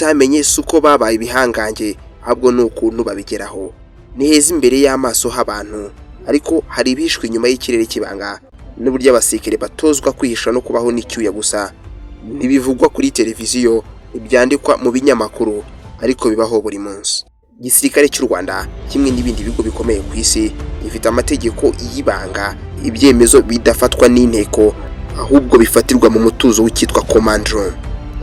utamenye suko babaye ibihangange, ahubwo nukuntu babigeraho. Ni heza imbere y'amaso h'abantu, ariko hari ibishwe inyuma y'ikirere kibanga, n'uburyo abasirikare batozwa kwihisha no kubaho n'icyuya gusa. Ntibivugwa kuri televiziyo, ibyandikwa mu binyamakuru, ariko bibaho buri munsi. Igisirikare cy'u Rwanda kimwe n'ibindi bigo bikomeye ku isi gifite amategeko y'ibanga, ibyemezo bidafatwa n'inteko, ahubwo bifatirwa mu mutuzo w'icyitwa command room,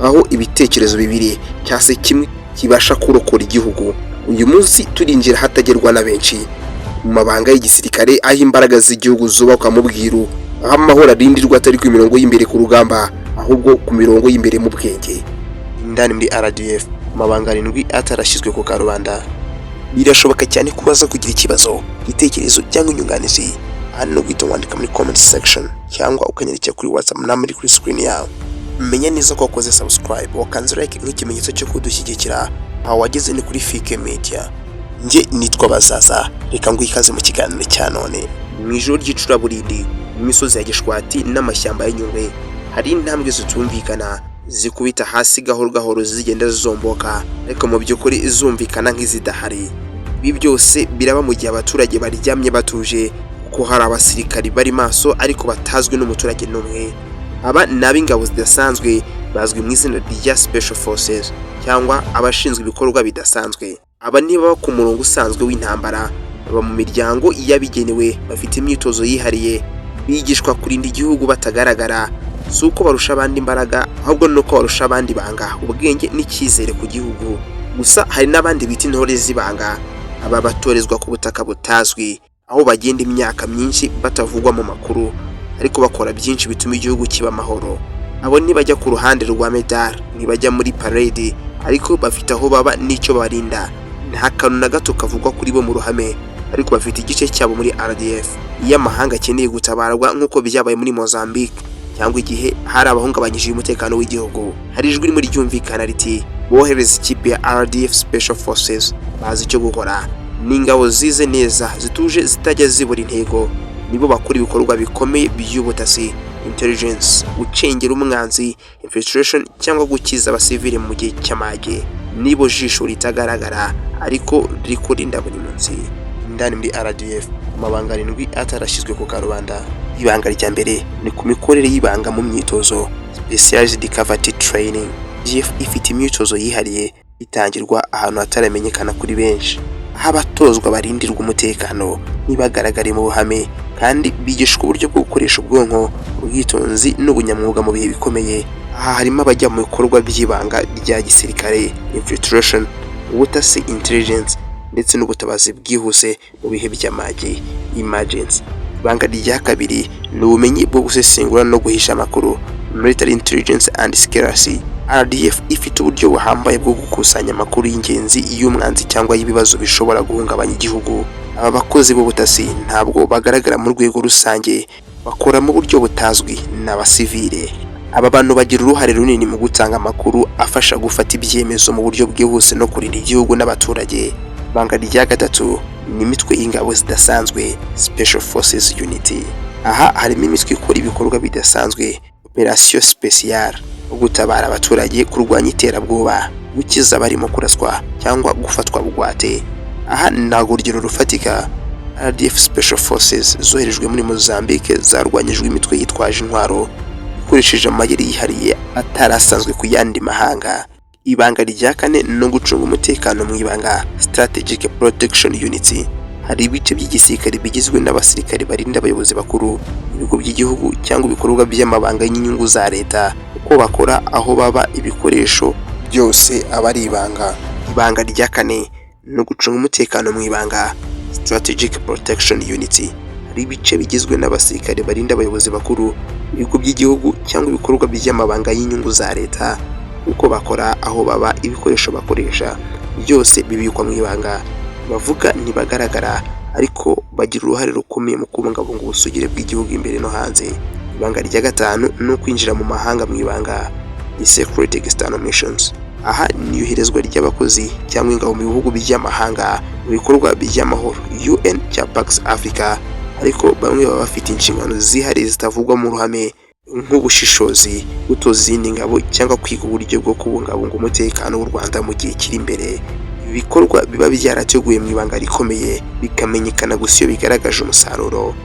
aho ibitekerezo bibiri cyase kimwe kibasha kurokora igihugu. Uyu munsi turinjira hatagerwa na benshi mu mabanga y'igisirikare, aho imbaraga z'igihugu zubakwa mu bwiru, aho amahoro arindirwa atari ku mirongo y'imbere ku rugamba, ahubwo ku mirongo y'imbere mu bwenge. Indani muri RDF amabanga 7 atarashyizwe ku karubanda. Birashoboka cyane kubaza kugira ikibazo, igitekerezo cyangwa inyunganizi, hano guhita wandika muri comment section cyangwa ukanyandikira kuri WhatsApp muri kuri screen yawe. Menya neza ko wakoze subscribe, wakanze like nk'ikimenyetso cyo kudushyigikira. Aho wageze ni kuri Fike Media. Nge nitwa Bazaza, reka ngwikaze mu kiganiro cya none. Mu ijoro ry'icuraburindi, mu misozi ya Gishwati n'amashyamba ya Nyungwe, hari intambwe zitumvikana zikubita hasi gahoro gahoro zigenda zomboka, ariko mu by'ukuri zumvikana nk'izidahari. Ibi byose biraba mu gihe abaturage baryamye batuje, kuko hari abasirikari bari maso ariko batazwi n'umuturage n'umwe. Aba n'ab'ingabo zidasanzwe bazwi mu izina rya Special Forces cyangwa abashinzwe ibikorwa bidasanzwe. Aba niba ku murongo usanzwe w'intambara, baba mu miryango yabigenewe, bafite imyitozo yihariye, bigishwa kurinda igihugu batagaragara, si uko barusha abandi imbaraga, ahubwo nuko barusha abandi banga ubwenge n'icyizere ku gihugu. Gusa hari n'abandi bita intore z'ibanga, aba batorezwa ku butaka butazwi, aho bagenda imyaka myinshi batavugwa mu makuru, ariko bakora byinshi bituma igihugu kiba amahoro. Abo ntibajya ku ruhande rwa medal, ntibajya muri parade, ariko bafite aho baba n'icyo barinda. Nta kantu na gato kavugwa kuri bo mu ruhame, ariko bafite igice cyabo muri RDF. Iyo amahanga akeneye gutabarwa nk'uko byabaye muri Mozambique, cyangwa igihe hari abahungabanyije umutekano w'igihugu, hari ijwi rimwe ryumvikana riti bohereza ikipe ya RDF Special Forces, bazi icyo gukora. N'ingabo zize neza, zituje, zitajya zibura intego. Nibo bakora ibikorwa bikomeye by'ubutasi, intelligence, gucengera umwanzi, infiltration cyangwa gukiza abasivile mu gihe cy'amage. Nibo jisho ritagaragara ariko riri kurinda buri munsi. Indani muri RDF amabanga 7 atarashyizwe ku karubanda. Ibanga rya mbere ni ku mikorere y'ibanga mu myitozo, specialized cavity training. RDF ifite imyitozo yihariye itangirwa ahantu hataramenyekana kuri benshi, aho abatozwa barindirwa umutekano nibagaragare mu buhame, kandi bigishwa uburyo bwo gukoresha ubwonko, ubwitonzi n'ubunyamwuga mu bihe bikomeye. Aha harimo abajya mu bikorwa by'ibanga rya gisirikare, infiltration, ubutasi, intelligence, ndetse n'ubutabazi bwihuse mu bihe by'amage, emergency. Ibanga rya kabiri ni ubumenyi bwo gusesengura no guhisha amakuru, military intelligence and secrecy. RDF ifite uburyo buhambaye bwo gukusanya amakuru y'ingenzi y'umwanzi cyangwa y'ibibazo bishobora guhungabanya igihugu. Aba bakozi b'ubutasi ntabwo bagaragara mu rwego rusange, bakora mu buryo butazwi n'abasivile. Aba bantu bagira uruhare runini mu gutanga amakuru afasha gufata ibyemezo mu buryo bwihuse no kurinda igihugu n'abaturage. Ibanga rya gatatu ni imitwe y'ingabo zidasanzwe, Special Forces Unity. Aha harimo imitwe ikora ibikorwa bidasanzwe, Operation Special, gutabara abaturage, kurwanya iterabwoba, gukiza barimo kuraswa cyangwa gufatwa bugwate. Aha ntago urugero rufatika. RDF Special Forces zoherejwe muri Mozambique zarwanyijwe imitwe yitwaje intwaro ikoresheje amayeri yihariye atarasanzwe ku yandi mahanga. Ibanga rya kane no gucunga umutekano mu ibanga, Strategic Protection Unity. Hari ibice by'igisirikare bigizwe n'abasirikare barinda abayobozi bakuru, ibigo by'igihugu cyangwa ibikorwa by'amabanga y'inyungu za leta, uko bakora, aho baba, ibikoresho byose aba ari ibanga. Ibanga rya kane no gucunga umutekano mu ibanga, Strategic Protection Unity. Hari ibice bigizwe n'abasirikare barinda abayobozi bakuru, ibigo by'igihugu cyangwa ibikorwa by'amabanga y'inyungu za leta, uko bakora, aho baba, ibikoresho bakoresha, byose bibikwa mu ibanga. Bavuga ntibagaragara, ariko bagira uruhare rukomeye mu kubungabunga ubusugire bw'igihugu imbere no hanze. Ibanga rya gatanu ni ukwinjira mu mahanga mu ibanga, ni Secret External Missions. Aha ni iyoherezwa ry'abakozi cyangwa ingabo mu bihugu by'amahanga mu bikorwa by'amahoro, UN cyangwa Pax Africa, ariko bamwe baba bafite inshingano zihariye zitavugwa mu ruhame, nk'ubushishozi, gutoza izindi ngabo cyangwa kwiga uburyo bwo kubungabunga umutekano w'u Rwanda mu gihe kiri imbere. Ibi bikorwa biba byarateguye mu ibanga rikomeye bikamenyekana gusa iyo bigaragaje umusaruro.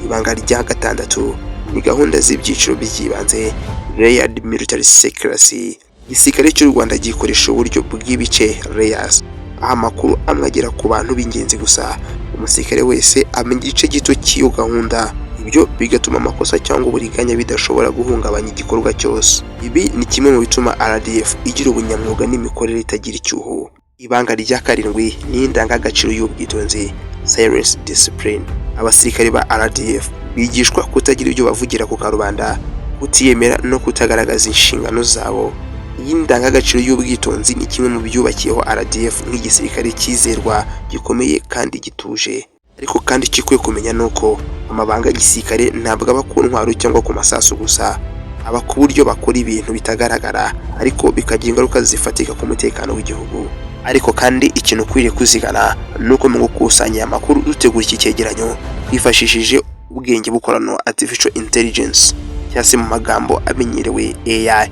Ibanga rya gatandatu ni gahunda z'ibyiciro by'ibanze, layered military secrecy. Igisirikare cy'u Rwanda gikoresha uburyo bw'ibice layers, aho amakuru amwe agera ku bantu b'ingenzi gusa. Umusirikare wese amenya igice gito cy'iyo gahunda, ibyo bigatuma amakosa cyangwa uburiganya bidashobora guhungabanya igikorwa cyose. Ibi ni kimwe mu bituma RDF igira ubunyamwuga n'imikorere itagira icyuho. Ibanga rya karindwi ni indangagaciro y'ubwitonzi, silence discipline. Abasirikare ba RDF bigishwa kutagira ibyo bavugira ku karubanda, kutiyemera no kutagaragaza inshingano zabo. Iyi ndangagaciro y'ubwitonzi ni kimwe mu byubakiyeho RDF nk'igisirikare cyizerwa, gikomeye kandi gituje. Ariko kandi ikikwiye kumenya nuko amabanga y'igisirikare ntabwo aba ku ntwaro cyangwa ku masasu gusa, aba ku buryo bakora ibintu bitagaragara ariko bikagira ingaruka zifatika ku mutekano w'igihugu. Ariko kandi ikintu ukwiriye kuzigana nuko mu gukusanya amakuru dutegura iki cyegeranyo twifashishije ubwenge bukorano artificial intelligence, cyangwa se mu magambo amenyerewe AI.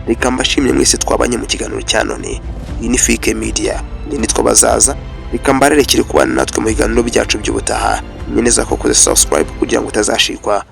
Reka mbashimire mwese twabanye mu kiganiro cya none. Iyi ni Fike Media, nitwa Bazaza. Reka mbarerekere kubana natwe mu biganiro byacu by'ubutaha. Nyeneza ko koze subscribe kugira ngo utazashikwa.